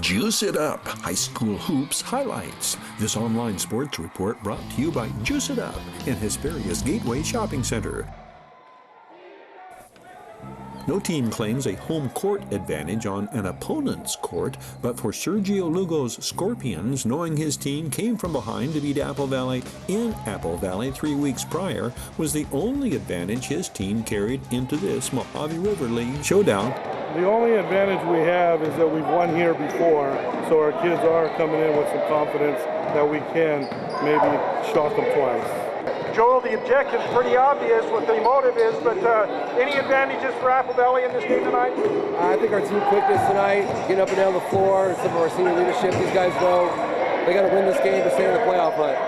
Juice It Up, High School Hoops Highlights. This online sports report brought to you by Juice It Up in Hesperia's Gateway Shopping Center. No team claims a home court advantage on an opponent's court, but for Sergio Lugo's Scorpions, knowing his team came from behind to beat Apple Valley in Apple Valley 3 weeks prior was the only advantage his team carried into this Mojave River League showdown. The only advantage we have is that we've won here before, so our kids are coming in with some confidence that we can maybe shock them twice. Joel, the objective's pretty obvious what the motive is, but any advantages for Apple Valley in this game tonight? I think our team quickness tonight, getting up and down the floor, some of our senior leadership, these guys know they got to win this game to stay in the playoff hunt.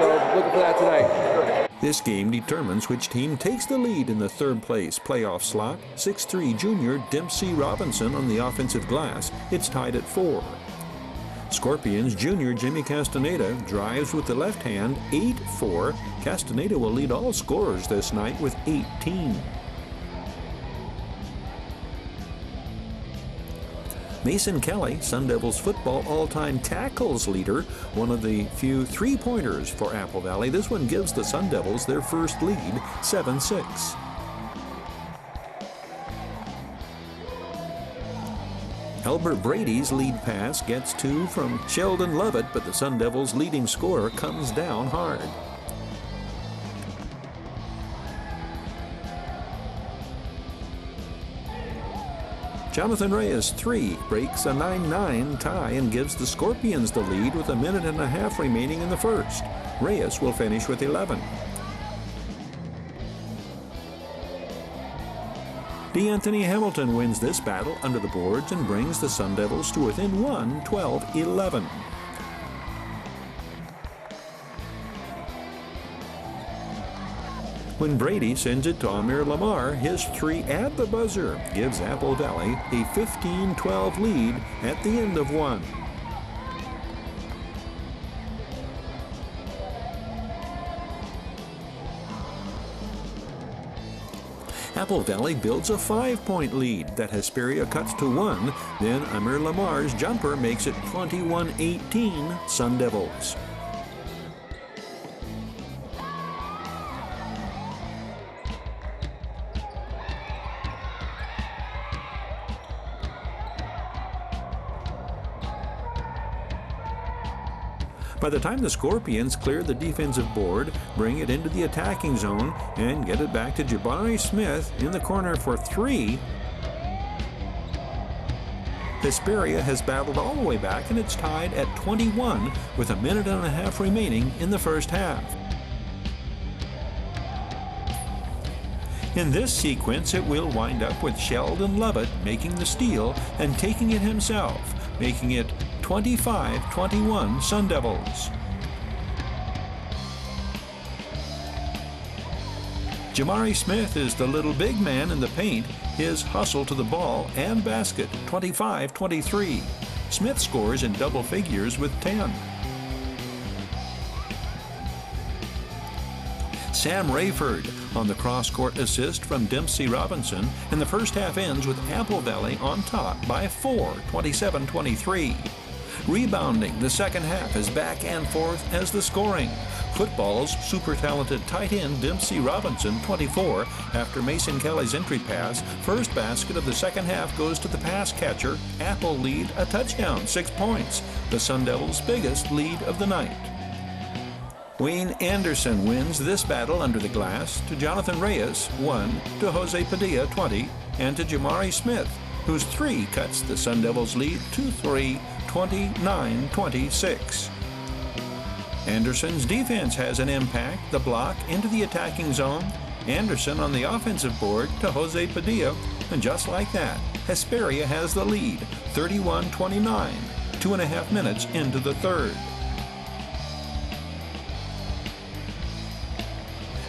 So looking for that tonight. This game determines which team takes the lead in the third place playoff slot. 6'3" junior Dempsey Robinson on the offensive glass. It's tied at 4. Scorpions junior Jimmy Castaneda drives with the left hand, 8-4. Castaneda will lead all scorers this night with 18. Mason Kelly, Sun Devils football all-time tackles leader, one of the few three-pointers for Apple Valley. This one gives the Sun Devils their first lead, 7-6. Albert Brady's lead pass gets 2 from Sheldon Lovett, but the Sun Devils' leading scorer comes down hard. Jonathan Reyes' 3 breaks a 9-9 tie and gives the Scorpions the lead with a minute and a half remaining in the first. Reyes will finish with 11. DeAnthony Hamilton wins this battle under the boards and brings the Sun Devils to within 1, 12-11. When Brady sends it to Amir Lamar, his 3 at the buzzer gives Apple Valley a 15-12 lead at the end of 1. Apple Valley builds a 5-point lead that Hesperia cuts to 1. Then Amir Lamar's jumper makes it 21-18 Sun Devils. By the time the Scorpions clear the defensive board, bring it into the attacking zone, and get it back to Jabari Smith in the corner for 3, Hesperia has battled all the way back, and it's tied at 21 with a minute and a half remaining in the first half. In this sequence, it will wind up with Sheldon Lovett making the steal and taking it himself, making it 25-21 Sun Devils. Jamari Smith is the little big man in the paint. His hustle to the ball and basket, 25-23. Smith scores in double figures with 10. Sam Rayford on the cross-court assist from Dempsey Robinson, and the first half ends with Apple Valley on top by 4, 27-23. Rebounding the second half is back and forth as the scoring. Football's super talented tight end Dempsey Robinson, 24, after Mason Kelly's entry pass. First basket of the second half goes to the pass catcher. Apple lead a touchdown, 6 points. The Sun Devils' biggest lead of the night. Wayne Anderson wins this battle under the glass to Jonathan Reyes, 1, to Jose Padilla, 20, and to Jamari Smith, whose 3 cuts the Sun Devils' lead to 3, 29-26. Anderson's defense has an impact, the block into the attacking zone. Anderson on the offensive board to Jose Padilla, and just like that, Hesperia has the lead, 31-29, 2.5 minutes into the third.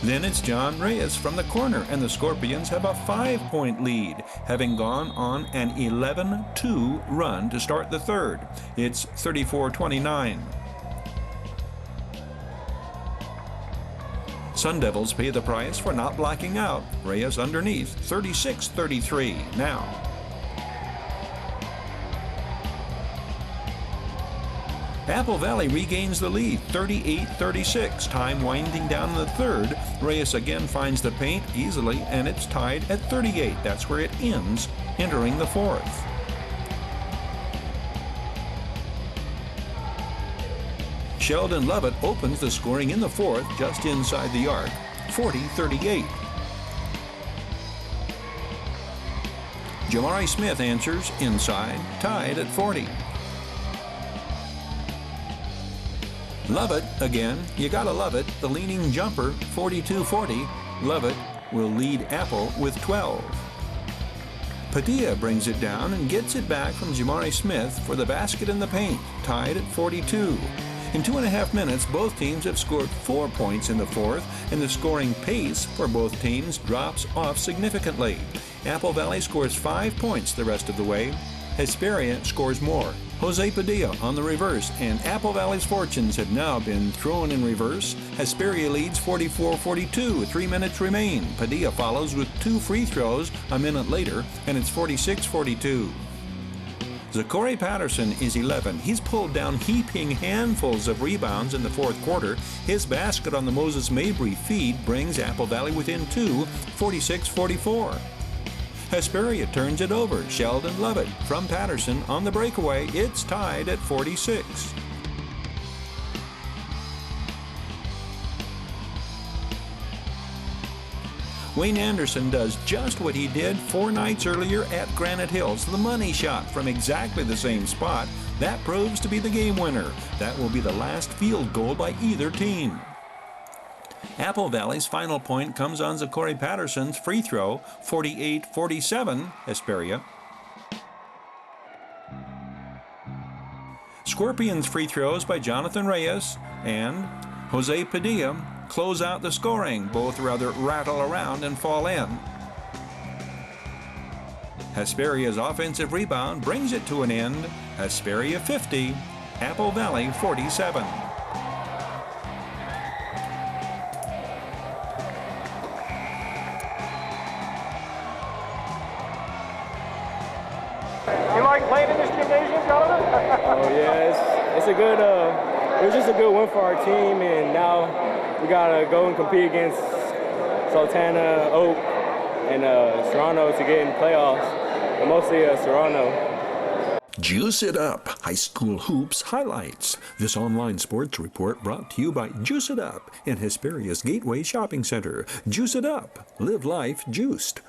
Then it's John Reyes from the corner, and the Scorpions have a 5-point lead, having gone on an 11-2 run to start the third. It's 34-29. Sun Devils pay the price for not blacking out. Reyes underneath, 36-33 now. Apple Valley regains the lead, 38-36. Time winding down in the third. Reyes again finds the paint easily, and it's tied at 38. That's where it ends, entering the fourth. Sheldon Lovett opens the scoring in the fourth, just inside the arc, 40-38. Jamari Smith answers inside, tied at 40. Lovett again, you gotta love it, the leaning jumper, 42-40. Lovett will lead Apple with 12. Padilla brings it down and gets it back from Jamari Smith for the basket in the paint, tied at 42. In 2.5 minutes, both teams have scored 4 points in the fourth, and the scoring pace for both teams drops off significantly. Apple Valley scores 5 points the rest of the way. Hesperia scores more. Jose Padilla on the reverse, and Apple Valley's fortunes have now been thrown in reverse. Hesperia leads 44-42, 3 minutes remain. Padilla follows with 2 free throws a minute later, and it's 46-42. Zachary Patterson is 11. He's pulled down heaping handfuls of rebounds in the fourth quarter. His basket on the Moses Mabry feed brings Apple Valley within 2, 46-44. Hesperia turns it over. Sheldon Lovett from Patterson on the breakaway. It's tied at 46. Wayne Anderson does just what he did 4 nights earlier at Granite Hills. The money shot from exactly the same spot. That proves to be the game winner. That will be the last field goal by either team. Apple Valley's final point comes on Zachary Patterson's free throw, 48-47, Hesperia. Scorpions free throws by Jonathan Reyes and Jose Padilla close out the scoring. Both rather rattle around and fall in. Hesperia's offensive rebound brings it to an end. Hesperia 50, Apple Valley 47. You like playing in this gymnasium, Jonathan? Oh yeah, it's a good. It was just a good win for our team, and now we gotta go and compete against Sultana, Oak, and Serrano to get in playoffs, but mostly Serrano. Juice It Up, High School Hoops Highlights. This online sports report brought to you by Juice It Up in Hesperia's Gateway Shopping Center. Juice It Up. Live life juiced.